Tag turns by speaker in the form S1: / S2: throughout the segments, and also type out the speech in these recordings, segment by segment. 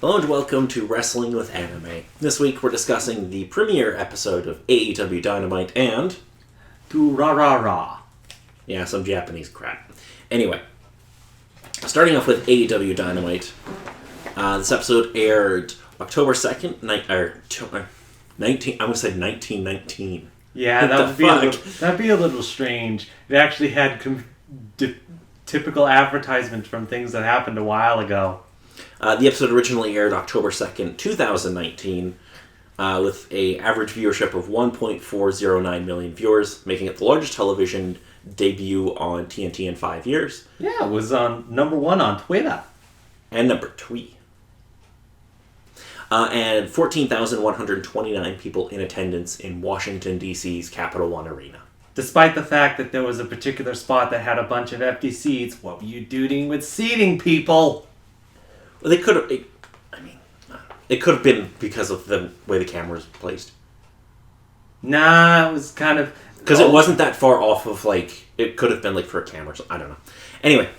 S1: Hello and welcome to Wrestling with Anime. This week we're discussing the premiere episode of AEW Dynamite and...
S2: Durarara.
S1: Yeah, some Japanese crap. Anyway, starting off with AEW Dynamite. This episode aired October 2nd, 1919.
S2: Yeah, that'd be a little strange. It actually had typical advertisement from things that happened a while ago.
S1: The episode originally aired October 2nd, 2019, with an average viewership of 1.409 million viewers, making it the largest television debut on TNT in 5 years.
S2: Yeah, it was on number 1 on Twitter.
S1: And number 3. And 14,129 people in attendance in Washington, D.C.'s Capital One Arena.
S2: Despite the fact that there was a particular spot that had a bunch of empty seats, what were you doing with seating people?
S1: Well, they could have... It could have been because of the way the camera was placed.
S2: Nah, it was kind of...
S1: Because it wasn't that far off of, it could have been, for a camera. I don't know. Anyway,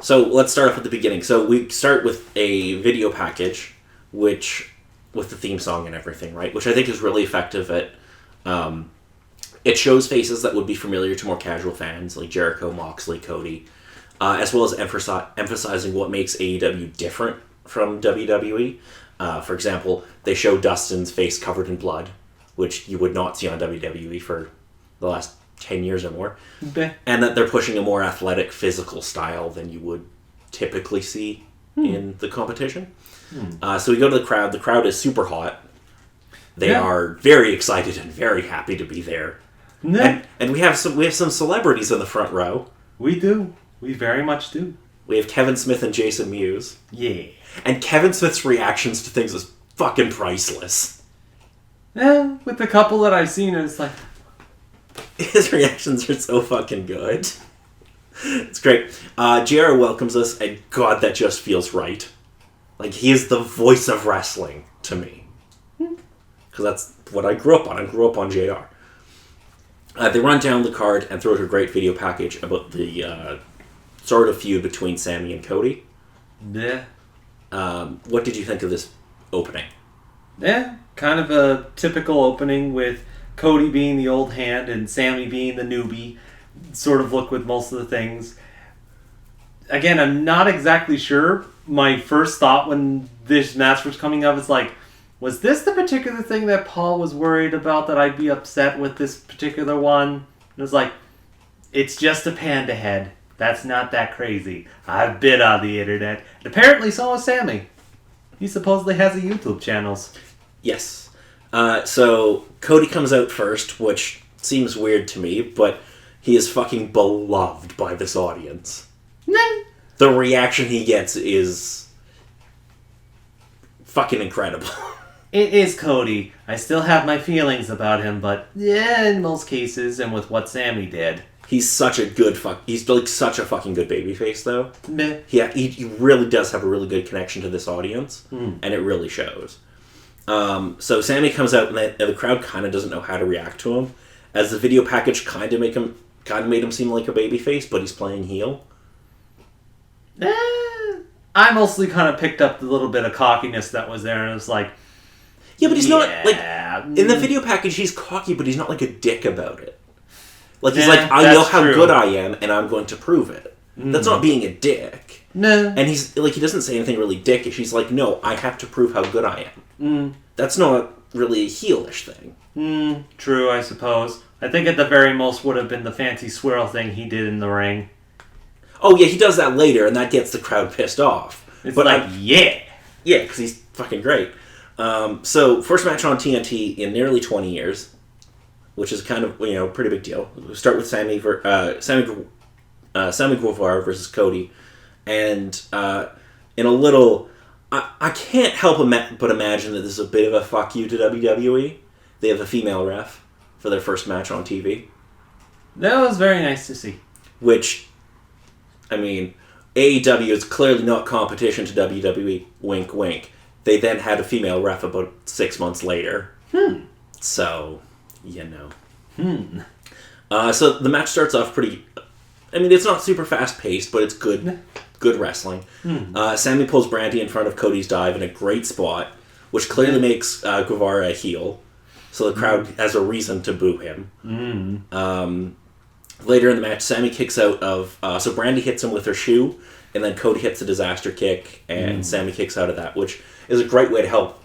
S1: So let's start off at the beginning. So we start with a video package, with the theme song and everything, right? Which I think is really effective at... it shows faces that would be familiar to more casual fans, like Jericho, Moxley, Cody, as well as emphasizing what makes AEW different from WWE. For example, they show Dustin's face covered in blood, which you would not see on WWE for the last 10 years or more.
S2: Okay.
S1: And that they're pushing a more athletic, physical style than you would typically see in the competition. So we go to the crowd. The crowd is super hot. They are very excited and very happy to be there. And we have some celebrities in the front row.
S2: We do. We very much do.
S1: We have Kevin Smith and Jason Mewes.
S2: Yeah.
S1: And Kevin Smith's reactions to things is fucking priceless.
S2: Yeah, with the couple that I've seen, it's like...
S1: His reactions are so fucking good. It's great. JR welcomes us, and God, that just feels right. He is the voice of wrestling to me. Because that's what I grew up on. I grew up on JR. They run down the card and throw out a great video package about the sort of feud between Sammy and Cody.
S2: Yeah.
S1: What did you think of this opening?
S2: Yeah, kind of a typical opening with Cody being the old hand and Sammy being the newbie. Sort of look with most of the things. Again, I'm not exactly sure. My first thought when this match was coming up is was this the particular thing that Paul was worried about, that I'd be upset with this particular one? It was it's just a panda head. That's not that crazy. I've been on the internet. And apparently so is Sammy. He supposedly has a YouTube channel.
S1: Yes. So Cody comes out first, which seems weird to me, but he is fucking beloved by this audience. The reaction he gets is fucking incredible.
S2: It is Cody. I still have my feelings about him, but yeah, in most cases, and with what Sammy did.
S1: He's such a good he's such a fucking good babyface, though.
S2: Meh.
S1: Yeah, he really does have a really good connection to this audience, and it really shows. So Sammy comes out, and the crowd kind of doesn't know how to react to him, as the video package kind of made him seem like a babyface, but he's playing heel.
S2: I mostly kind of picked up the little bit of cockiness that was there, and it was
S1: yeah, but he's not, in the video package, he's cocky, but he's not, a dick about it. He's I know how good I am, and I'm going to prove it. That's not being a dick.
S2: No.
S1: And he's, he doesn't say anything really dickish. He's no, I have to prove how good I am. That's not really a heelish thing.
S2: True, I suppose. I think at the very most would have been the fancy swirl thing he did in the ring.
S1: Oh, yeah, he does that later, and that gets the crowd pissed off.
S2: It's
S1: yeah. Yeah, because he's fucking great. So, first match on TNT in nearly 20 years, which is kind of, pretty big deal. We'll start with Sammy Guevara versus Cody. And in a little... I can't help but imagine that this is a bit of a fuck you to WWE. They have a female ref for their first match on TV.
S2: That was very nice to see.
S1: Which... AEW is clearly not competition to WWE. Wink, wink. They then had a female ref about 6 months later. So, So the match starts off pretty... it's not super fast-paced, but it's good good wrestling. Sammy pulls Brandy in front of Cody's dive in a great spot, which clearly makes Guevara a heel. So the crowd has a reason to boo him. Later in the match, Sammy kicks out of... so Brandy hits him with her shoe, and then Cody hits a disaster kick, and Sammy kicks out of that, which is a great way to help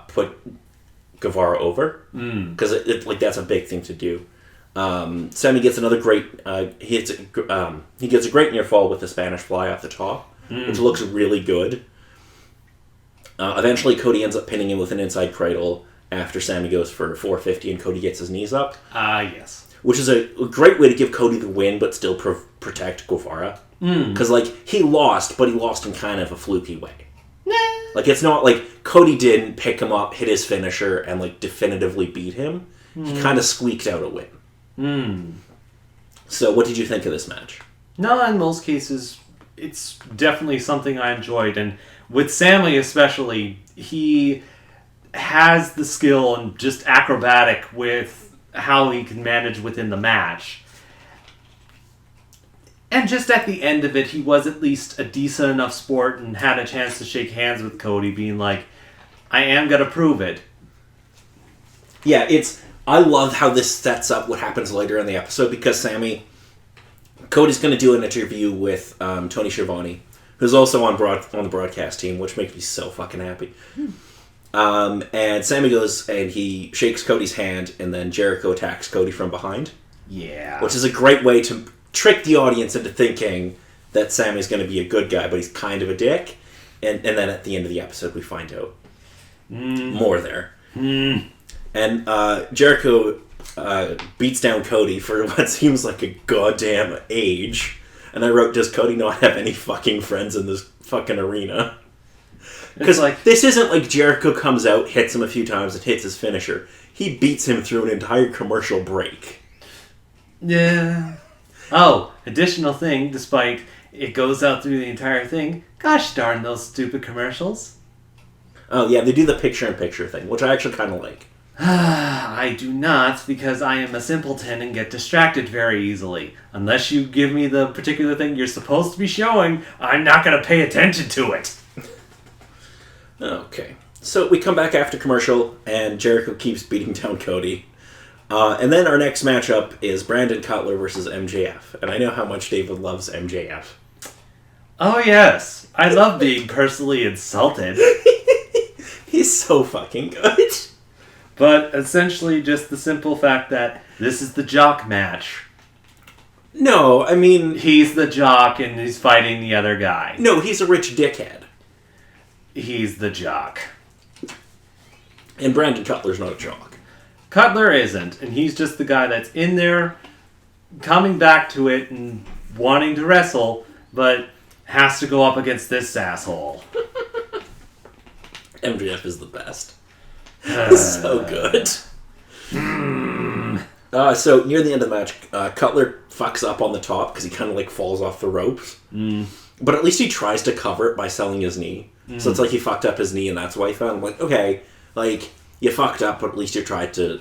S1: put Guevara over. Because that's a big thing to do. Sammy gets another great... he gets a great near fall with the Spanish fly off the top, which looks really good. Eventually, Cody ends up pinning him with an inside cradle after Sammy goes for 450 and Cody gets his knees up.
S2: Yes.
S1: Which is a great way to give Cody the win, but still protect Guevara. Because, he lost, but he lost in kind of a fluky way. It's not like Cody didn't pick him up, hit his finisher, and, definitively beat him. He kind of squeaked out a win. So, what did you think of this match?
S2: No, in most cases, it's definitely something I enjoyed. And with Sammy especially, he has the skill and just acrobatic with how he can manage within the match. And just at the end of it, he was at least a decent enough sport and had a chance to shake hands with Cody, being like, I am going to prove it.
S1: Yeah, I love how this sets up what happens later in the episode, because Cody's going to do an interview with Tony Schiavone, who's also on the broadcast team, which makes me so fucking happy. And Sammy goes and he shakes Cody's hand, and then Jericho attacks Cody from behind.
S2: Yeah.
S1: Which is a great way to trick the audience into thinking that Sammy's going to be a good guy, but he's kind of a dick. And then at the end of the episode, we find out more there. And Jericho beats down Cody for what seems like a goddamn age. And I wrote, does Cody not have any fucking friends in this fucking arena? Because this isn't like Jericho comes out, hits him a few times, and hits his finisher. He beats him through an entire commercial break.
S2: Yeah. Oh, additional thing, despite it goes out through the entire thing, gosh darn those stupid commercials.
S1: Oh, yeah, they do the picture-in-picture thing, which I actually kind of like.
S2: I do not, because I am a simpleton and get distracted very easily. Unless you give me the particular thing you're supposed to be showing, I'm not going to pay attention to it.
S1: Okay. So we come back after commercial, and Jericho keeps beating down Cody. And then our next matchup is Brandon Cutler versus MJF. And I know how much David loves MJF.
S2: Oh, yes. I love being personally insulted.
S1: He's so fucking good.
S2: But essentially just the simple fact that this is the jock match.
S1: No, I mean...
S2: He's the jock and he's fighting the other guy.
S1: No, he's a rich dickhead.
S2: He's the jock.
S1: And Brandon Cutler's not a jock.
S2: Cutler isn't, and he's just the guy that's in there, coming back to it and wanting to wrestle, but has to go up against this asshole.
S1: MJF is the best. So good. So near the end of the match, Cutler fucks up on the top because he kind of falls off the ropes. But at least he tries to cover it by selling his knee. So it's like he fucked up his knee and that's why he fell. I'm like, okay, you fucked up, but at least you tried to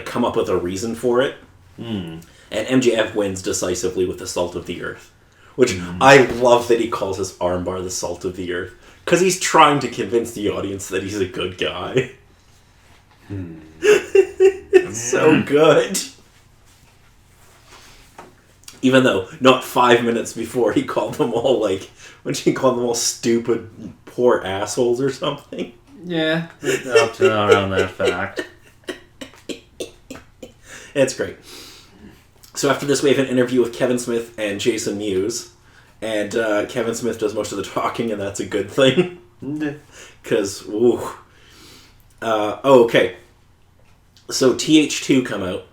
S1: come up with a reason for it. And MJF wins decisively with the Salt of the Earth. Which I love that he calls his armbar the Salt of the Earth. Because he's trying to convince the audience that he's a good guy. It's so good. Even though, not 5 minutes before, he called them all, when he called them all stupid, poor assholes or something.
S2: Yeah, up to around that fact.
S1: It's great. So after this, we have an interview with Kevin Smith and Jason Mewes. And Kevin Smith does most of the talking, and that's a good thing. Because, okay. So TH2 come out,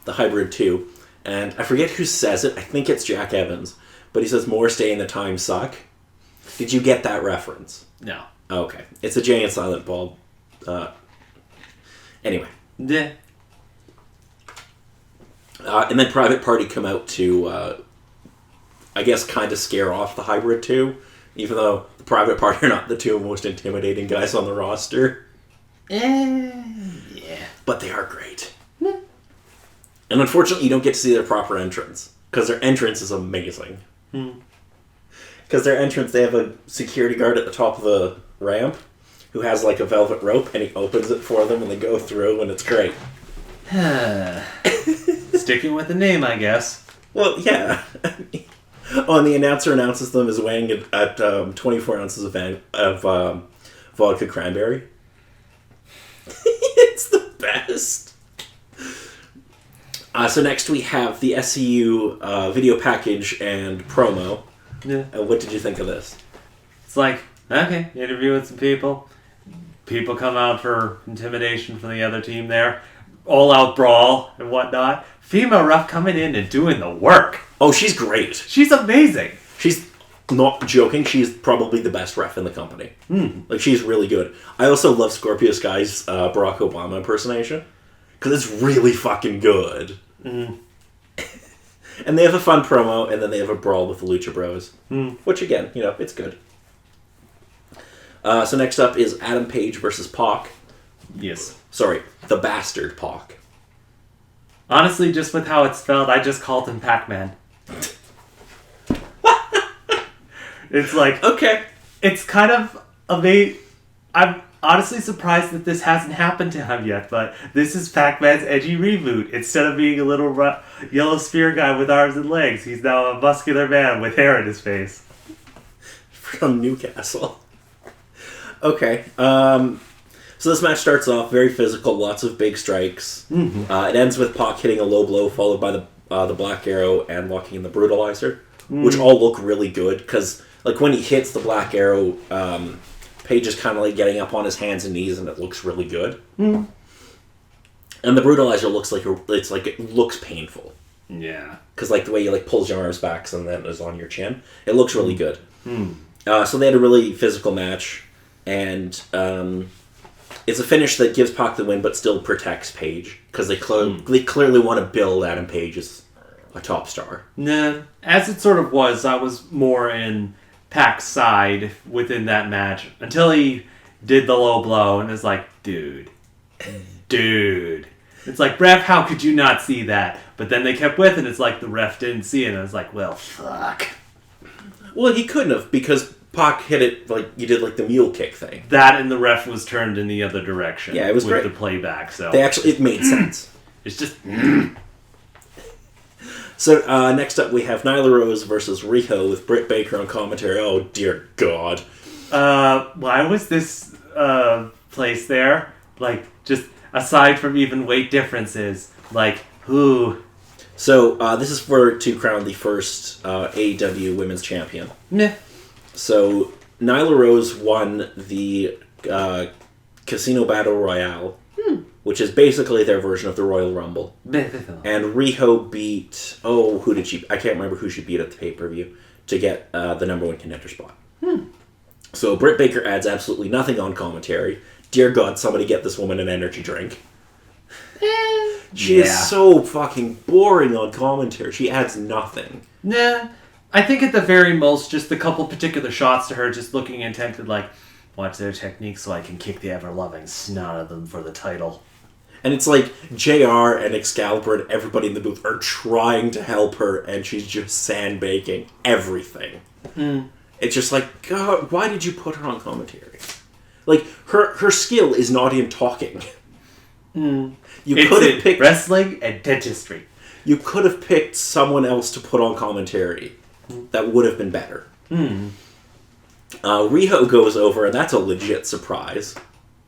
S1: the Hybrid 2, and I forget who says it. I think it's Jack Evans. But he says, more stay in the time suck. Did you get that reference?
S2: No.
S1: Okay. It's a Jay and Silent Bob. Anyway.
S2: Yeah.
S1: And then Private Party come out to... I guess kind of scare off the Hybrid 2, even though the Private Party are not the two most intimidating guys on the roster.
S2: Yeah.
S1: But they are great. And unfortunately, you don't get to see their proper entrance, because their entrance is amazing. Because their entrance, they have a security guard at the top of the ramp who has like a velvet rope, and he opens it for them, and they go through, and it's great.
S2: Sticking with the name, I guess.
S1: Well, yeah. Oh, and the announcer announces them as weighing at 24 ounces of vodka cranberry. It's the best. So next we have the SCU video package and promo.
S2: Yeah.
S1: What did you think of this?
S2: It's like, okay, interview with some people. People come out for intimidation from the other team there. All-out brawl and whatnot. Female ref coming in and doing the work.
S1: Oh, she's great.
S2: She's amazing.
S1: She's not joking. She's probably the best ref in the company. Like, she's really good. I also love Scorpio Sky's Barack Obama impersonation. Because it's really fucking good. And they have a fun promo, and then they have a brawl with the Lucha Bros. Which, again, it's good. So next up is Adam Page versus Pac.
S2: Yes.
S1: Sorry, the bastard Pac.
S2: Honestly, just with how it's spelled, I just called him Pac-Man. It's like...
S1: Okay.
S2: It's kind of amazing. I'm honestly surprised that this hasn't happened to him yet, but this is Pac-Man's edgy reboot. Instead of being a little yellow spear guy with arms and legs, he's now a muscular man with hair in his face.
S1: From Newcastle. Okay. So this match starts off very physical, lots of big strikes. It ends with Pac hitting a low blow, followed by the Black Arrow and walking in the Brutalizer, which all look really good, because like when he hits the Black Arrow, Page is kind of like getting up on his hands and knees, and it looks really good. And the Brutalizer it looks painful.
S2: Yeah.
S1: Because like the way you like pulls your arms back and then it's on your chin, it looks really good. So they had a really physical match, and it's a finish that gives Pac the win, but still protects Page, because they clearly want to build Adam Page as a top star.
S2: Nah, as it sort of was, I was more in Pac's side within that match until he did the low blow, and it's like, dude. It's like, ref, how could you not see that? But then they kept with it, and it's like the ref didn't see it, and I was like, well, fuck.
S1: Well, he couldn't have, because Pac hit it like you did, like the mule kick thing.
S2: That and the ref was turned in the other direction.
S1: Yeah, it was
S2: with
S1: great.
S2: The playback. So
S1: it made sense.
S2: It's just.
S1: So next up we have Nyla Rose versus Riho with Britt Baker on commentary. Oh dear God.
S2: Why was this place there? Like, just aside from even weight differences, like who?
S1: So this is to crown the first AEW Women's Champion.
S2: Meh.
S1: So, Nyla Rose won the Casino Battle Royale, which is basically their version of the Royal Rumble. And Riho beat... who did she... I can't remember who she beat at the pay-per-view to get the number one contender spot. So, Britt Baker adds absolutely nothing on commentary. Dear God, somebody get this woman an energy drink. She is so fucking boring on commentary. She adds nothing.
S2: Nah. I think at the very most, just a couple particular shots to her, just looking intently like, watch their technique so I can kick the ever-loving snot of them for the title.
S1: And it's like JR and Excalibur and everybody in the booth are trying to help her, and she's just sandbagging everything. It's just like, God, why did you put her on commentary? Like, her skill is not in talking. You could have picked
S2: wrestling and dentistry.
S1: You could have picked someone else to put on commentary. That would have been better. Riho goes over, and that's a legit surprise.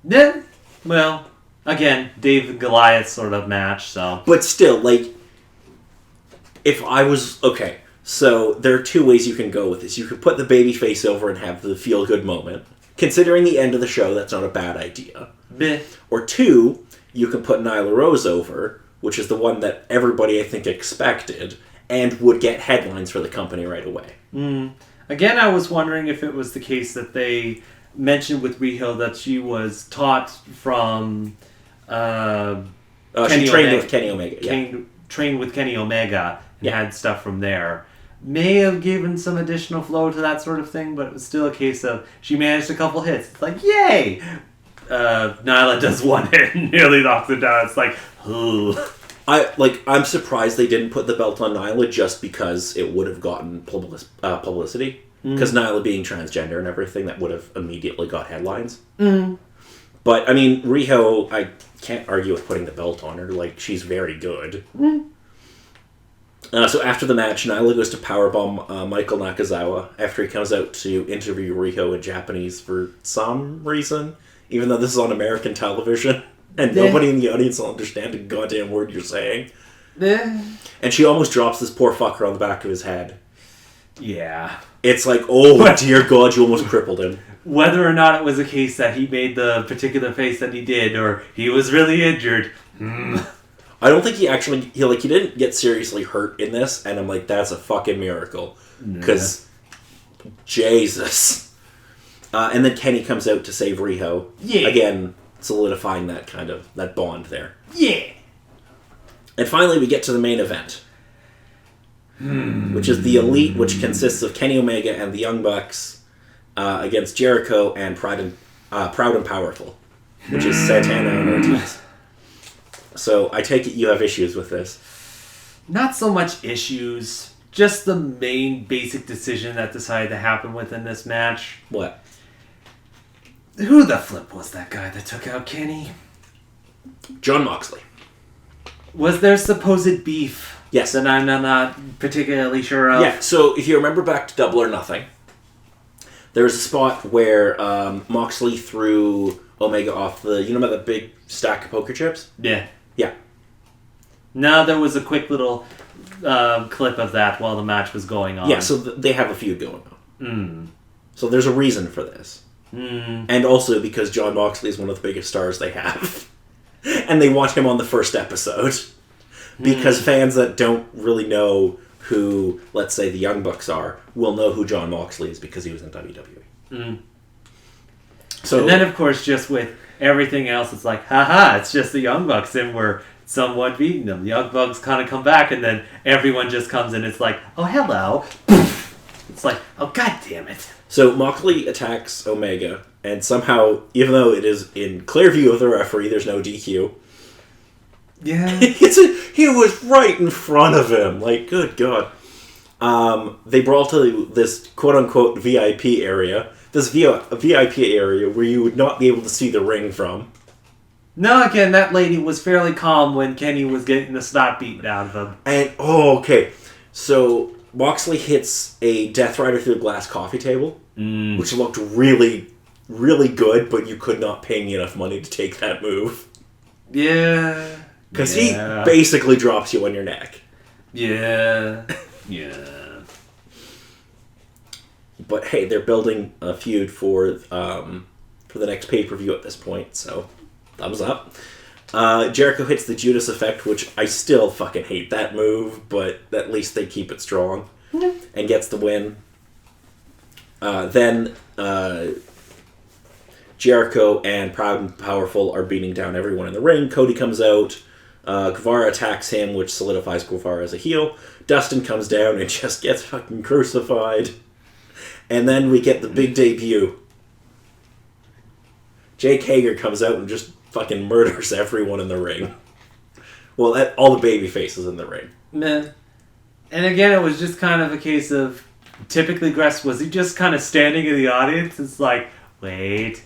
S2: Yeah. Well, again, Dave and Goliath sort of match, so...
S1: But still, like, if I was... Okay, so there are two ways you can go with this. You could put the babyface over and have the feel-good moment. Considering the end of the show, that's not a bad idea.
S2: Bleh.
S1: Or two, you can put Nyla Rose over, which is the one that everybody, I think, expected, and would get headlines for the company right away.
S2: Again, I was wondering if it was the case that they mentioned with Riho that she was taught from
S1: she trained with Kenny Omega.
S2: Trained with Kenny Omega and had stuff from there. May have given some additional flow to that sort of thing, but it was still a case of she managed a couple hits. It's like, yay! Nyla does one hit and nearly knocks it down. It's like, ooh.
S1: I'm surprised they didn't put the belt on Nyla just because it would have gotten publicity. Because Nyla being transgender and everything, that would have immediately got headlines.
S2: Mm.
S1: But, I mean, Riho, I can't argue with putting the belt on her. Like, she's very good.
S2: Mm.
S1: So after the match, Nyla goes to powerbomb Michael Nakazawa after he comes out to interview Riho in Japanese for some reason, even though this is on American television, and nobody in the audience will understand a goddamn word you're saying. And she almost drops this poor fucker on the back of his head.
S2: Yeah.
S1: It's like, oh dear God, you almost crippled him.
S2: Whether or not it was a case that he made the particular face that he did, or he was really injured.
S1: I don't think he didn't get seriously hurt in this, and I'm like, that's a fucking miracle. Because, Jesus. And then Kenny comes out to save Riho.
S2: Yeah.
S1: Again, solidifying that bond there.
S2: Yeah.
S1: And finally, we get to the main event. Which is the Elite, which consists of Kenny Omega and the Young Bucks against Jericho and Proud and Powerful, which is Santana and Ortiz. So I take it you have issues with this.
S2: Not so much issues, just the main basic decision that decided to happen within this match.
S1: What?
S2: Who the flip was that guy that took out Kenny?
S1: Jon Moxley.
S2: Was there supposed beef?
S1: Yes.
S2: That I'm not particularly sure of?
S1: Yeah, so if you remember back to Double or Nothing, there was a spot where Moxley threw Omega off the big stack of poker chips?
S2: Yeah.
S1: Yeah.
S2: No, there was a quick little clip of that while the match was going on.
S1: Yeah, so they have a feud going on. So there's a reason for this. And also because Jon Moxley is one of the biggest stars they have. And they want him on the first episode. Because fans that don't really know who, let's say, the Young Bucks are, will know who Jon Moxley is because he was in WWE. So,
S2: and then, of course, just with everything else, it's like, haha, it's just the Young Bucks, and we're somewhat beating them. The Young Bucks kind of come back, and then everyone just comes in. It's like, oh, hello. It's like, oh, god damn it.
S1: So Moxley attacks Omega, and somehow, even though it is in clear view of the referee, there's no DQ.
S2: Yeah.
S1: He was right in front of him. Like, good God. They brawl to this quote-unquote VIP area. This VIP area where you would not be able to see the ring from.
S2: No, again, that lady was fairly calm when Kenny was getting the snot beaten out of him.
S1: And, okay. So, Moxley hits a Death Rider through a glass coffee table, which looked really, really good, but you could not pay me enough money to take that move.
S2: Yeah.
S1: Because he basically drops you on your neck.
S2: Yeah. Yeah.
S1: But hey, they're building a feud for the next pay-per-view at this point, so thumbs up. Jericho hits the Judas effect, which I still fucking hate that move, but at least they keep it strong. And gets the win. Then Jericho and Proud and Powerful are beating down everyone in the ring. Cody comes out. Guevara attacks him, which solidifies Guevara as a heel. Dustin comes down and just gets fucking crucified. And then we get the big debut. Jake Hager comes out and just fucking murders everyone in the ring. Well, all the baby faces in the ring.
S2: Meh. And again, it was just kind of a case of, typically Gress, was he just kind of standing in the audience? It's like, wait.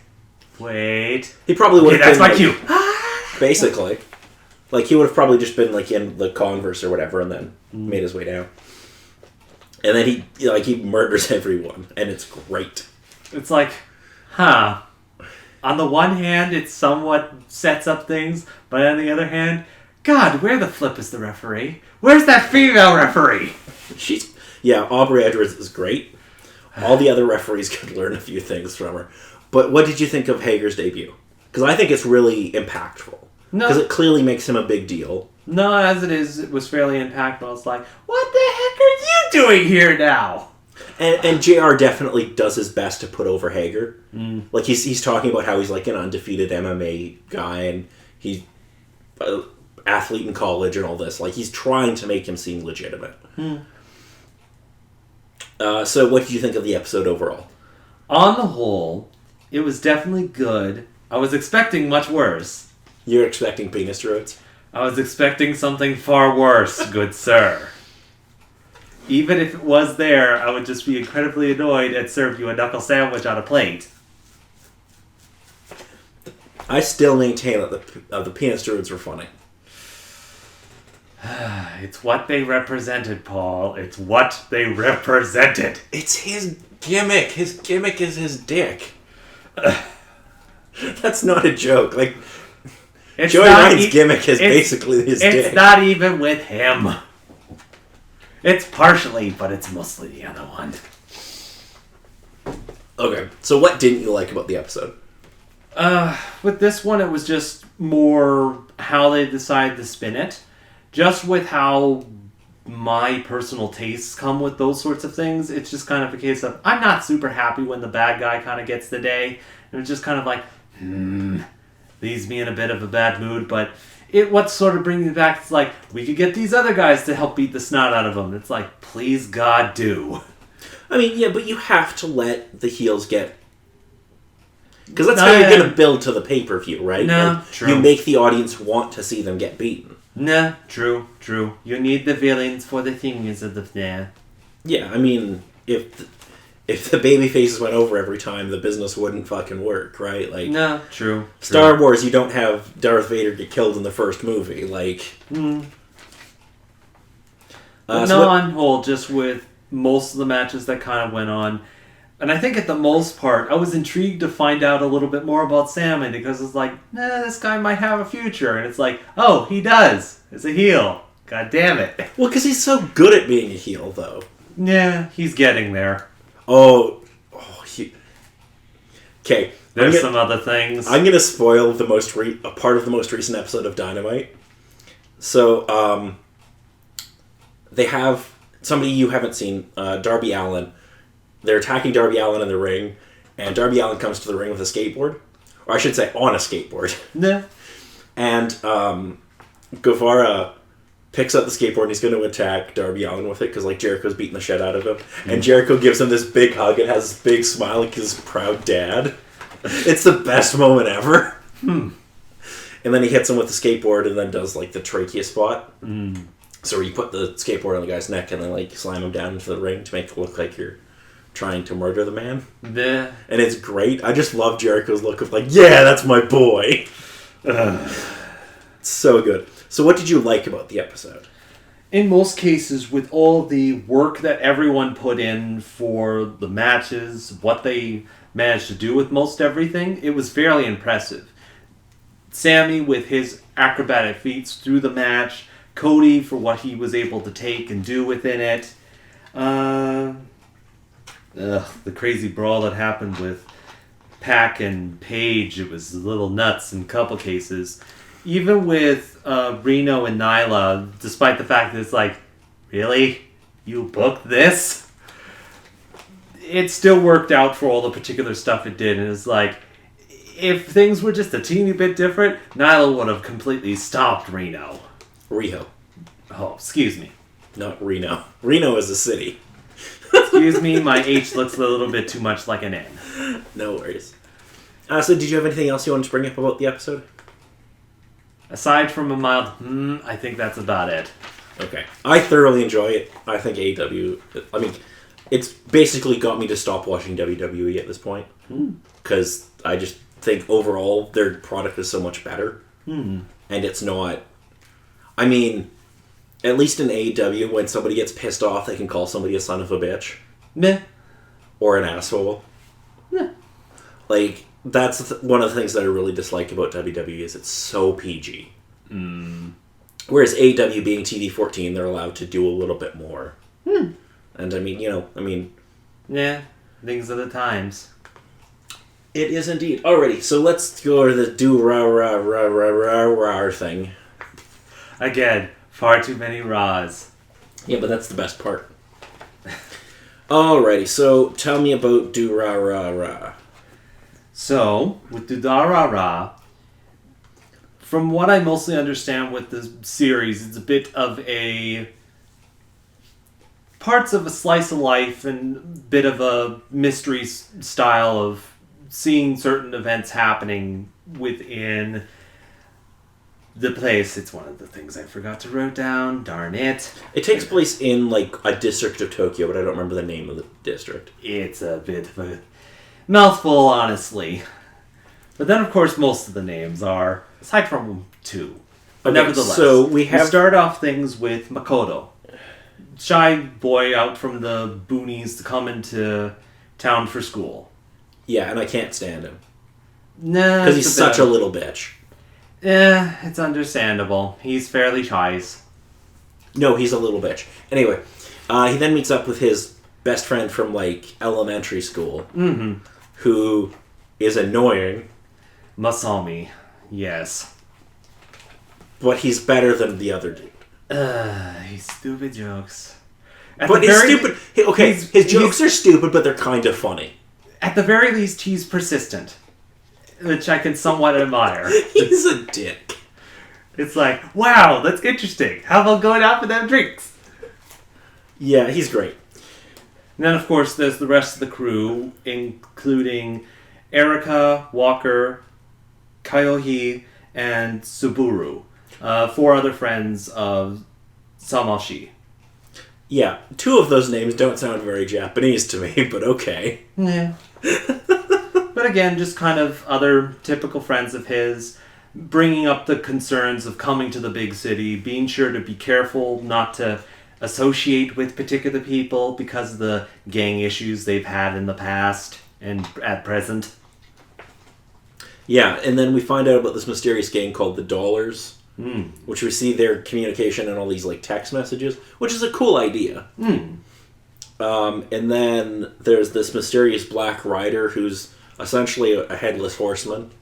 S1: He probably would have been...
S2: that's my cue.
S1: Basically. Like, he would have probably just been, like, in the Converse or whatever and then made his way down. And then he murders everyone, and it's great.
S2: It's like, huh. On the one hand, it somewhat sets up things, but on the other hand, God, where the flip is the referee? Where's that female referee?
S1: Aubrey Edwards is great. All the other referees could learn a few things from her. But what did you think of Hager's debut? Because I think it's really impactful.
S2: No.
S1: Because it clearly makes him a big deal.
S2: No, as it is, it was fairly impactful. It's like, what the heck are you doing here now?
S1: And JR definitely does his best to put over Hager. Like, he's talking about how he's like an undefeated MMA guy, and he's an athlete in college and all this. Like, he's trying to make him seem legitimate. So what did you think of the episode overall?
S2: On the whole, it was definitely good. I was expecting much worse.
S1: You're expecting penis droids?
S2: I was expecting something far worse, good sir. Even if it was there, I would just be incredibly annoyed and serve you a knuckle sandwich on a plate.
S1: I still maintain that the penis druids were funny.
S2: It's what they represented, Paul. It's what they represented.
S1: It's his gimmick. His gimmick is his dick. That's not a joke. Like, Joey Ryan's gimmick is basically his dick.
S2: It's not even with him. It's partially, but it's mostly the other one.
S1: Okay, so what didn't you like about the episode?
S2: With this one, it was just more how they decided to spin it. Just with how my personal tastes come with those sorts of things, it's just kind of a case of, I'm not super happy when the bad guy kind of gets the day. And it's just kind of like, leaves me in a bit of a bad mood, but what sort of brings me back is like, we could get these other guys to help beat the snot out of them. It's like, please God, do.
S1: I mean, yeah, but you have to let the heels get... Because that's how you're going to build to the pay-per-view, right?
S2: No,
S1: like,
S2: true.
S1: You make the audience want to see them get beaten.
S2: Nah, true. You need the villains for the things of the...
S1: Yeah, I mean, if the baby faces went over every time, the business wouldn't fucking work, right? Like,
S2: no, true.
S1: Star Wars, you don't have Darth Vader get killed in the first movie, like...
S2: On whole, just with most of the matches that kind of went on, and I think at the most part, I was intrigued to find out a little bit more about Salmon, because it's like, this guy might have a future, and it's like, oh, he does. It's a heel. God damn it.
S1: Well, because he's so good at being a heel, though.
S2: Yeah, he's getting there.
S1: Okay.
S2: There's some other things.
S1: I'm gonna spoil a part of the most recent episode of Dynamite. So, they have somebody you haven't seen, Darby Allin. They're attacking Darby Allin in the ring, and Darby Allin comes to the ring with a skateboard, or I should say, on a skateboard.
S2: Yeah.
S1: And Guevara picks up the skateboard and he's going to attack Darby Allin with it because like Jericho's beating the shit out of him, and Jericho gives him this big hug and has this big smile like his proud dad. It's the best moment ever. And then he hits him with the skateboard and then does like the trachea spot. So where you put the skateboard on the guy's neck and then like slam him down into the ring to make it look like you're trying to murder the man.
S2: Yeah.
S1: And it's great. I just love Jericho's look of like, yeah, that's my boy. So good. So what did you like about the episode?
S2: In most cases, with all the work that everyone put in for the matches, what they managed to do with most everything, it was fairly impressive. Sammy with his acrobatic feats through the match, Cody for what he was able to take and do within it. The crazy brawl that happened with Pac and Paige, it was a little nuts in a couple cases. Even with Reno and Nyla, despite the fact that it's like, really? You booked this? It still worked out for all the particular stuff it did. And it's like, if things were just a teeny bit different, Nyla would have completely stopped Reno.
S1: Riho.
S2: Oh, excuse me.
S1: Not Reno. Reno is a city.
S2: Excuse me, my H looks a little bit too much like an N.
S1: No worries. So did you have anything else you wanted to bring up about the episode?
S2: Aside from a mild, I think that's about it.
S1: Okay. I thoroughly enjoy it. I think AEW, I mean, it's basically got me to stop watching WWE at this point. Because I just think overall their product is so much better. And it's not... I mean, at least in AEW, when somebody gets pissed off, they can call somebody a son of a bitch.
S2: Meh.
S1: Or an asshole.
S2: Yeah.
S1: Like... That's one of the things that I really dislike about WWE is it's so PG. Whereas AEW being TV-14, they're allowed to do a little bit more. And I mean,
S2: yeah, things of the times.
S1: It is indeed. Alrighty, so let's go to the Durarara thing.
S2: Again, far too many Raws.
S1: Yeah, but that's the best part. Alrighty, so tell me about Durarara.
S2: So, with Durarara, from what I mostly understand with the series, it's a bit of a... parts of a slice of life and a bit of a mystery style of seeing certain events happening within the place, it's one of the things I forgot to write down. Darn it.
S1: It takes place in, like, a district of Tokyo, but I don't remember the name of the district.
S2: It's a bit of a mouthful, honestly. But then, of course, most of the names are, aside from 2. But
S1: Okay,
S2: nevertheless,
S1: so we
S2: start off things with Makoto. Shy boy out from the boonies to come into town for school.
S1: Yeah, and I can't stand him.
S2: Nah,
S1: because he's such a little bitch.
S2: It's understandable. He's fairly shy.
S1: No, he's a little bitch. Anyway, he then meets up with his best friend from, like, elementary school, who is annoying.
S2: Masami, yes.
S1: But he's better than the other dude.
S2: He's stupid jokes.
S1: But he's stupid. His jokes are stupid, but they're kind of funny.
S2: At the very least, he's persistent, which I can somewhat admire.
S1: He's a dick.
S2: It's like, wow, that's interesting. How about going out for them drinks?
S1: Yeah, he's great.
S2: And then, of course, there's the rest of the crew, including Erika, Walker, Kyohi, and Suburu. 4 other friends of Samashi.
S1: Yeah, 2 of those names don't sound very Japanese to me, but okay.
S2: Yeah. But again, just kind of other typical friends of his, bringing up the concerns of coming to the big city, being sure to be careful not to associate with particular people because of the gang issues they've had in the past and at present.
S1: Yeah, and then we find out about this mysterious gang called the Dollars, which we see their communication and all these, like, text messages, which is a cool idea. And then there's this mysterious Black Rider who's essentially a headless horseman,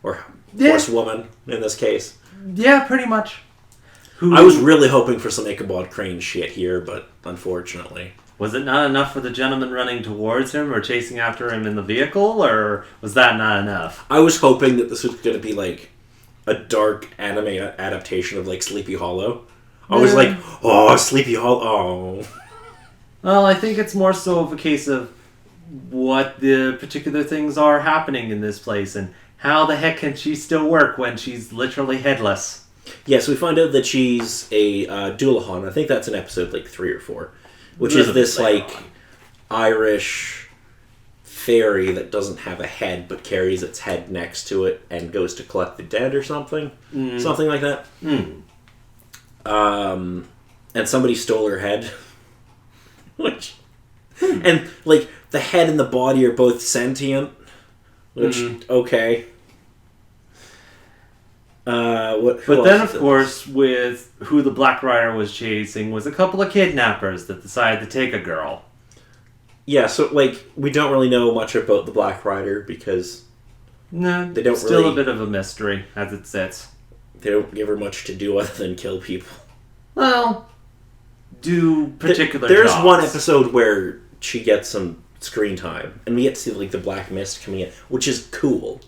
S1: or horsewoman in this case.
S2: Yeah, pretty much.
S1: I was really hoping for some Ichabod Crane shit here, but unfortunately.
S2: Was it not enough for the gentleman running towards him or chasing after him in the vehicle, or was that not enough?
S1: I was hoping that this was going to be, like, a dark anime adaptation of, like, Sleepy Hollow. I was like, oh, Sleepy Hollow, oh.
S2: Well, I think it's more so of a case of what the particular things are happening in this place and how the heck can she still work when she's literally headless.
S1: Yes, we find out that she's a Doulahan. I think that's in episode, like, 3 or 4. Which is this, like, Irish fairy that doesn't have a head but carries its head next to it and goes to collect the dead or something. Something like that. And somebody stole her head. Which... And, like, the head and the body are both sentient. Which, okay.
S2: But then, of course, with who the Black Rider was chasing was a couple of kidnappers that decided to take a girl.
S1: Yeah, so, like, we don't really know much about the Black Rider because...
S2: No,
S1: they don't
S2: still
S1: really,
S2: a bit of a mystery as it sits.
S1: They don't give her much to do other than kill people.
S2: Well, do particular
S1: There's
S2: jobs.
S1: one episode where she gets some screen time, and we get to see, like, the black mist coming in, which is cool.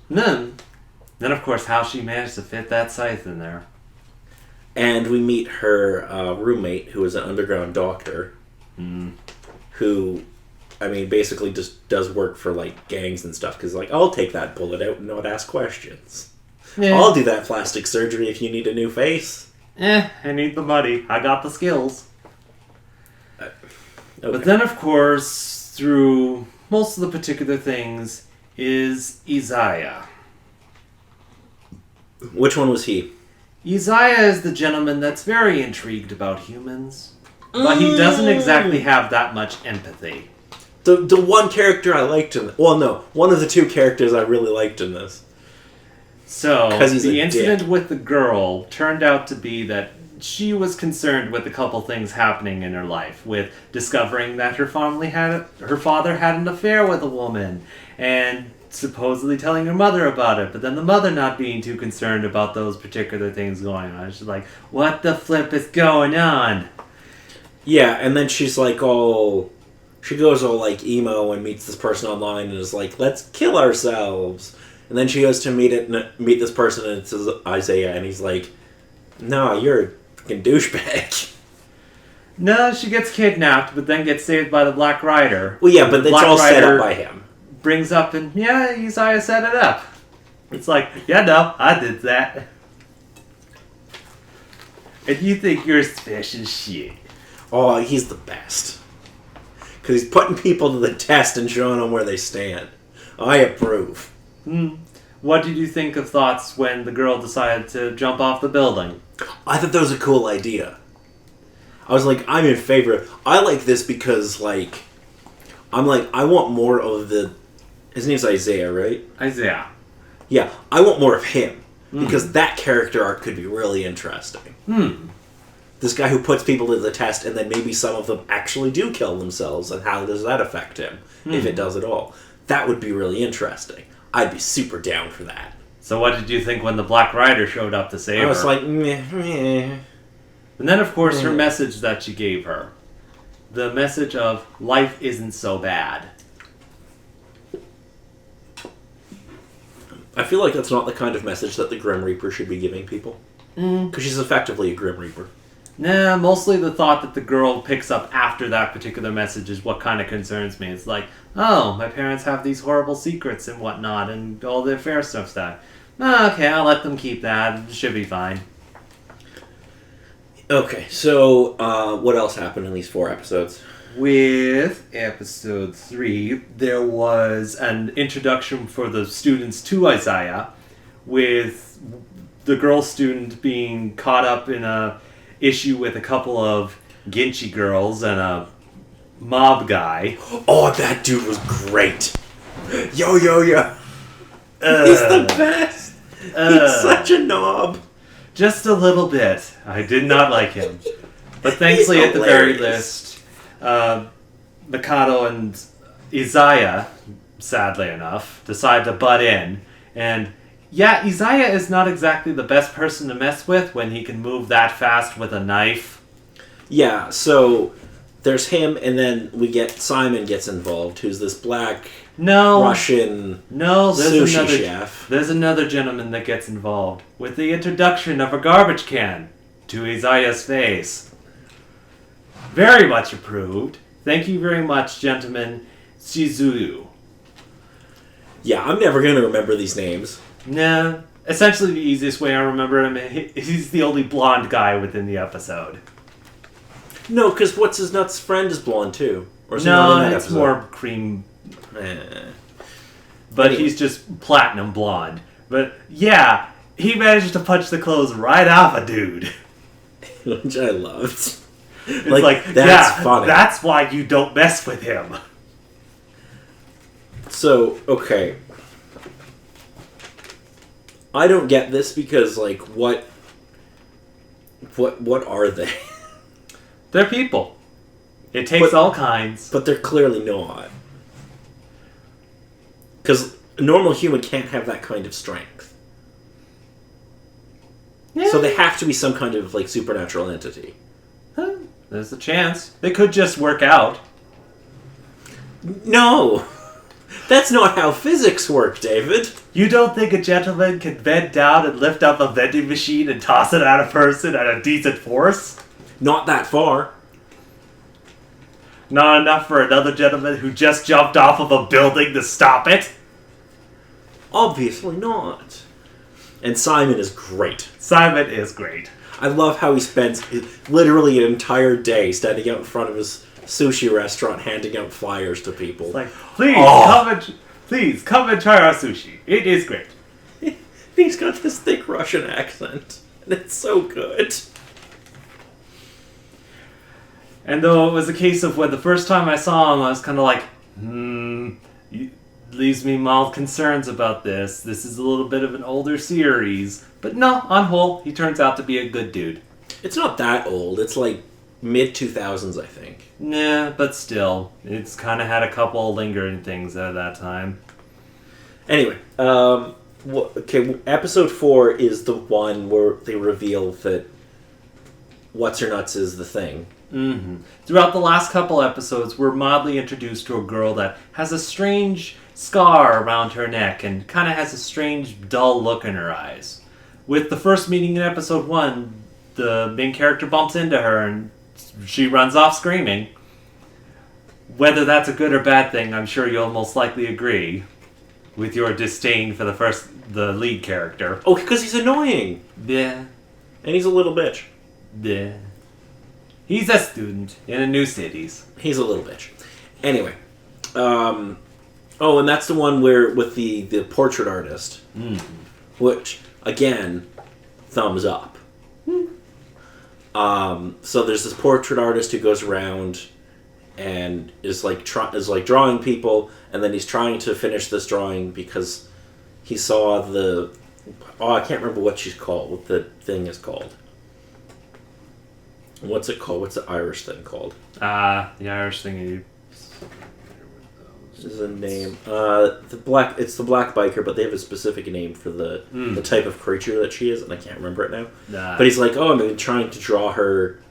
S2: Then, of course, how she managed to fit that scythe in there.
S1: And we meet her roommate, who is an underground doctor, who, I mean, basically just does work for, like, gangs and stuff, because, like, I'll take that bullet out and not ask questions. Yeah. I'll do that plastic surgery if you need a new face.
S2: I need the money. I got the skills.
S1: Okay.
S2: But then, of course, through most of the particular things, is Isaiah.
S1: Which one was he?
S2: Isaiah is the gentleman that's very intrigued about humans, but he doesn't exactly have that much empathy.
S1: The one character I liked in... Well, no. One of the 2 characters I really liked in this.
S2: So, the incident with the girl turned out to be that she was concerned with a couple things happening in her life, with discovering that her father had an affair with a woman, and supposedly telling her mother about it, but then the mother not being too concerned about those particular things going on. She's like, what the flip is going on?
S1: Yeah, and then she's like all... She goes all, like, emo and meets this person online and is like, let's kill ourselves. And then she goes to meet this person and it's Isaiah, and he's like, no, you're a fucking douchebag.
S2: No, she gets kidnapped, but then gets saved by the Black Rider.
S1: Well, yeah, but it's all set up by him.
S2: Brings up and, yeah, Isaiah set it up. It's like, yeah, no, I did that. And you think you're special shit.
S1: Oh, he's the best. Because he's putting people to the test and showing them where they stand. I approve.
S2: What did you think of thoughts when the girl decided to jump off the building?
S1: I thought that was a cool idea. I was like, I'm in favor. I like this because, like, I'm like, I want more of the... His name's Isaiah, right?
S2: Isaiah.
S1: Yeah, I want more of him. Because that character arc could be really interesting. This guy who puts people to the test and then maybe some of them actually do kill themselves, and how does that affect him, if it does at all? That would be really interesting. I'd be super down for that.
S2: So what did you think when the Black Rider showed up to save her?
S1: I was like, meh, meh.
S2: And then, of course, her message that she gave her. The message of, life isn't so bad.
S1: I feel like that's not the kind of message that the Grim Reaper should be giving people. Because she's effectively a Grim Reaper.
S2: Nah, mostly the thought that the girl picks up after that particular message is what kind of concerns me. It's like, oh, my parents have these horrible secrets and whatnot, and all the affair stuff's that. Okay, I'll let them keep that. It should be fine.
S1: Okay, so what else happened in these 4 episodes?
S2: With episode 3, there was an introduction for the students to Isaiah, with the girl student being caught up in a issue with a couple of Ginchi girls and a mob guy.
S1: Oh, that dude was great. Yo. He's the best. He's such a knob.
S2: Just a little bit. I did not like him. But thankfully, at the very least, Mikado and Isaiah, sadly enough, decide to butt in. And yeah, Isaiah is not exactly the best person to mess with when he can move that fast with a knife.
S1: Yeah, so there's him, and then we get Simon gets involved, who's this black Russian sushi chef.
S2: There's another gentleman that gets involved with the introduction of a garbage can to Isaiah's face. Very much approved. Thank you very much, gentlemen. Shizuyu.
S1: Yeah, I'm never going to remember these names.
S2: Nah. Essentially, the easiest way I remember him, he's the only blonde guy within the episode.
S1: No, because What's His Nuts' friend is blonde, too. Or is
S2: no,
S1: he in that
S2: it's
S1: episode?
S2: more cream. But anyway. He's just platinum blonde. But yeah, he managed to punch the clothes right off a dude.
S1: Which I loved.
S2: It's like that's funny. That's why you don't mess with him.
S1: So, okay. I don't get this because, like, what are they?
S2: They're people. It takes all kinds.
S1: But they're clearly not. Because a normal human can't have that kind of strength. Yeah. So they have to be some kind of, like, supernatural entity.
S2: Huh. There's a chance. They could just work out.
S1: No! That's not how physics work, David.
S2: You don't think a gentleman can bend down and lift up a vending machine and toss it at a person at a decent force?
S1: Not that far.
S2: Not enough for another gentleman who just jumped off of a building to stop it?
S1: Obviously not. And Simon is great.
S2: Simon is great.
S1: I love how he spends literally an entire day standing out in front of his sushi restaurant handing out flyers to people.
S2: It's like, please come and try our sushi. It is great.
S1: He's got this thick Russian accent, and it's so good.
S2: And though it was a case of when the first time I saw him, I was kind of like, leaves me mild concerns about this. This is a little bit of an older series. But no, on whole, he turns out to be a good dude.
S1: It's not that old. It's like mid-2000s, I think.
S2: Nah, but still. It's kind of had a couple lingering things at that time.
S1: Anyway, okay, episode 4 is the one where they reveal that What's Her Nuts is the thing.
S2: Mm-hmm. Throughout the last couple episodes, we're mildly introduced to a girl that has a strange scar around her neck and kind of has a strange, dull look in her eyes. With the first meeting in episode 1, the main character bumps into her and she runs off screaming. Whether that's a good or bad thing, I'm sure you'll most likely agree with your disdain for the lead character.
S1: Oh, because he's annoying.
S2: Yeah.
S1: And he's a little bitch.
S2: He's a student in a new cities.
S1: He's a little bitch. Anyway. And that's the one where with the portrait artist. Which, again, thumbs up. So there's this portrait artist who goes around and is drawing people, and then he's trying to finish this drawing because he saw I can't remember what she's called, what the thing is called. What's it called? What's the Irish thing called?
S2: The Irish thing.
S1: This is a name. It's the black biker, but they have a specific name for the type of creature that she is, and I can't remember it now. But he's like, I've been trying to draw her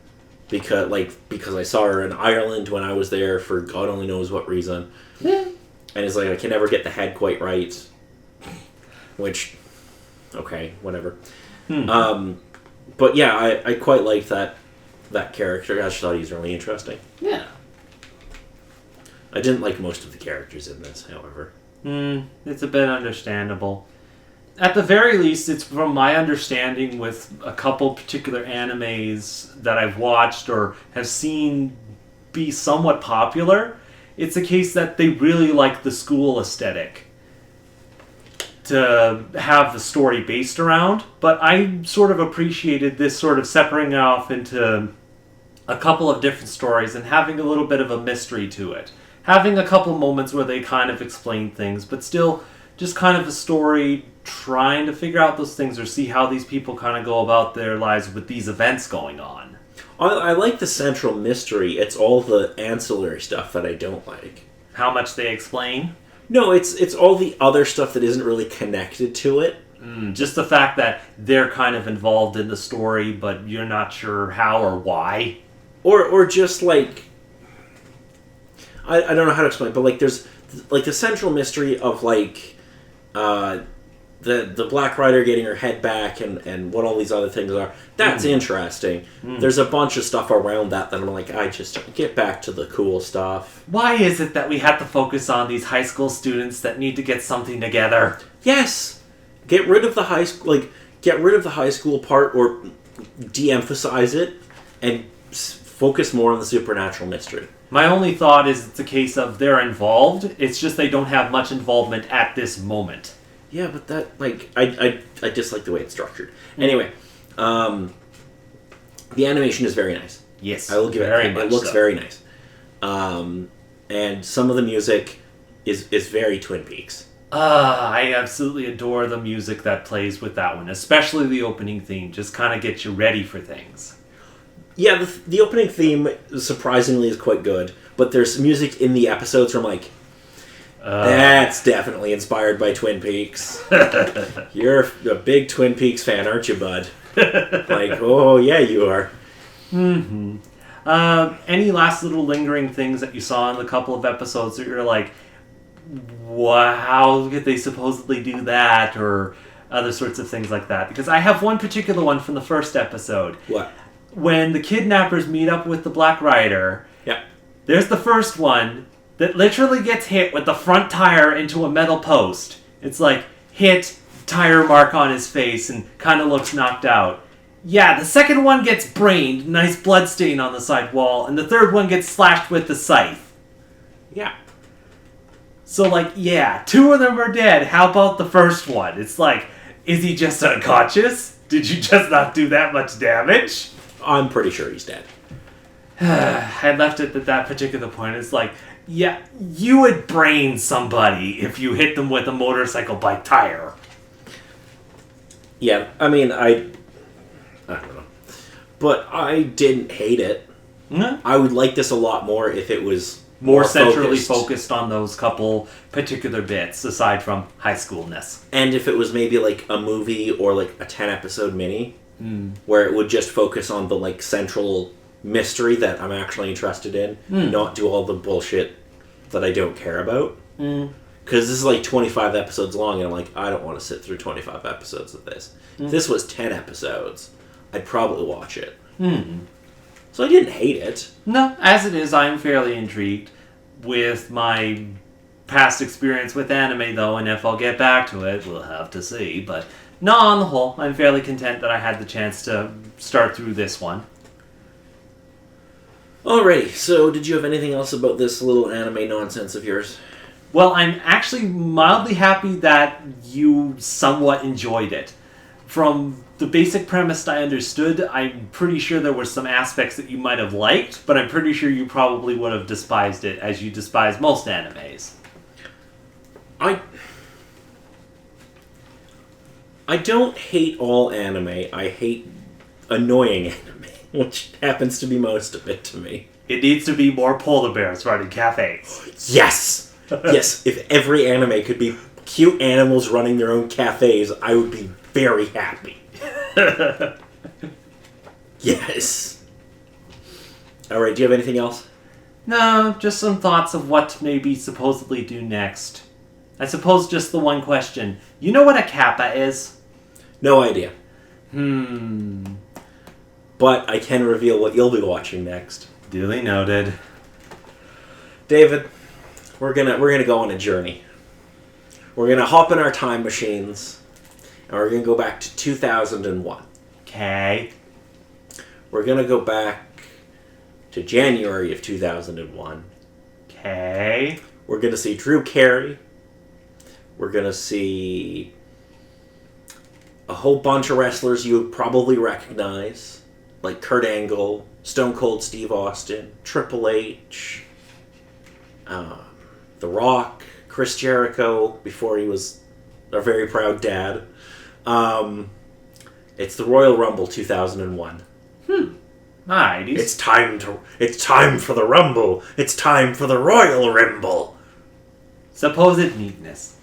S1: because I saw her in Ireland when I was there for God only knows what reason. And he's like, I can never get the head quite right. Which, okay, whatever. But yeah, I quite liked that character. I just thought he was really interesting.
S2: Yeah.
S1: I didn't like most of the characters in this, however.
S2: It's a bit understandable. At the very least, it's from my understanding with a couple particular animes that I've watched or have seen be somewhat popular, it's a case that they really like the school aesthetic to have the story based around, but I sort of appreciated this sort of separating off into a couple of different stories and having a little bit of a mystery to it. Having a couple moments where they kind of explain things, but still just kind of a story trying to figure out those things or see how these people kind of go about their lives with these events going on.
S1: I like the central mystery. It's all the ancillary stuff that I don't like.
S2: How much they explain?
S1: No, it's all the other stuff that isn't really connected to it.
S2: Just the fact that they're kind of involved in the story, but you're not sure how or why.
S1: Or just like... I don't know how to explain, but like there's like the central mystery of like the Black Rider getting her head back and what all these other things are. That's interesting. There's a bunch of stuff around that I'm like, I just get back to the cool stuff.
S2: Why is it that we have to focus on these high school students that need to get something together?
S1: Yes, get rid of the high school part or de-emphasize it and focus more on the supernatural mystery.
S2: My only thought is it's a case of they're involved. It's just they don't have much involvement at this moment.
S1: Yeah, but that, like, I dislike the way it's structured. Anyway, the animation is very nice.
S2: Yes,
S1: I will give it looks very nice. And some of the music is very Twin Peaks.
S2: I absolutely adore the music that plays with that one, especially the opening theme. Just kind of gets you ready for things.
S1: Yeah, the opening theme, surprisingly, is quite good. But there's music in the episodes where I'm like, that's definitely inspired by Twin Peaks. You're a big Twin Peaks fan, aren't you, bud? Like, oh, yeah, you are.
S2: Mm-hmm. Any last little lingering things that you saw in the couple of episodes that you're like, wow, how could they supposedly do that? Or other sorts of things like that? Because I have one particular one from the first episode.
S1: What?
S2: When the kidnappers meet up with the Black Rider,
S1: yeah,
S2: there's the first one that literally gets hit with the front tire into a metal post. It's like, hit, tire mark on his face, and kind of looks knocked out. Yeah, the second one gets brained, nice blood stain on the side wall, and the third one gets slashed with the scythe.
S1: Yeah.
S2: So, like, yeah, two of them are dead. How about the first one? It's like, is he just unconscious? Did you just not do that much damage?
S1: I'm pretty sure he's dead.
S2: I left it at that particular point. It's like, yeah, you would brain somebody if you hit them with a motorcycle bike tire.
S1: Yeah, I mean, I don't know. But I didn't hate it.
S2: Mm-hmm.
S1: I would like this a lot more if it was
S2: more centrally focused on those couple particular bits, aside from high schoolness.
S1: And if it was maybe like a movie or like a 10-episode mini, where it would just focus on the like central mystery that I'm actually interested in, and not do all the bullshit that I don't care about. Because this is like 25 episodes long, and I'm like, I don't want to sit through 25 episodes of this. If this was 10 episodes, I'd probably watch it. So I didn't hate it. No,
S2: as it is, I am fairly intrigued with my past experience with anime, though, and if I'll get back to it, we'll have to see. But no, on the whole, I'm fairly content that I had the chance to start through this one.
S1: Alrighty, so did you have anything else about this little anime nonsense of yours?
S2: Well, I'm actually mildly happy that you somewhat enjoyed it. From the basic premise I understood, I'm pretty sure there were some aspects that you might have liked, but I'm pretty sure you probably would have despised it as you despise most animes.
S1: I don't hate all anime. I hate annoying anime, which happens to be most of it to me.
S2: It needs to be more polar bears running cafes.
S1: Yes! Yes, if every anime could be cute animals running their own cafes, I would be very happy. Yes. Alright, do you have anything else?
S2: No, just some thoughts of what to maybe supposedly do next. I suppose just the one question. You know what a kappa is?
S1: No idea.
S2: But
S1: I can reveal what you'll be watching next.
S2: Duly noted.
S1: David, we're gonna go on a journey. We're gonna hop in our time machines, and we're gonna go back to 2001.
S2: Okay.
S1: We're gonna go back to January of 2001.
S2: Okay.
S1: We're gonna see Drew Carey. We're gonna see a whole bunch of wrestlers you would probably recognize, like Kurt Angle, Stone Cold Steve Austin, Triple H, The Rock, Chris Jericho, before he was a very proud dad. It's the Royal Rumble 2001.
S2: Alrighty.
S1: It's time for the Rumble. It's time for the Royal Rumble.
S2: Supposed neatness.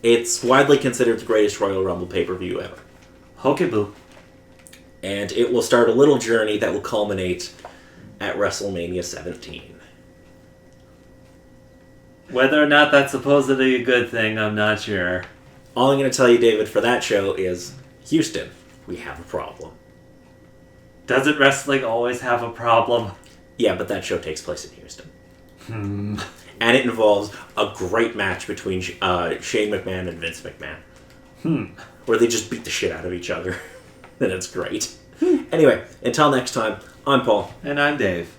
S1: It's widely considered the greatest Royal Rumble pay-per-view ever.
S2: Hokeboo.
S1: And it will start a little journey that will culminate at WrestleMania 17.
S2: Whether or not that's supposedly a good thing, I'm not sure.
S1: All I'm going to tell you, David, for that show is, Houston, we have a problem.
S2: Doesn't wrestling always have a problem?
S1: Yeah, but that show takes place in Houston. And it involves a great match between Shane McMahon and Vince McMahon. Where they just beat the shit out of each other. And it's great. Anyway, until next time, I'm Paul.
S2: And I'm Dave.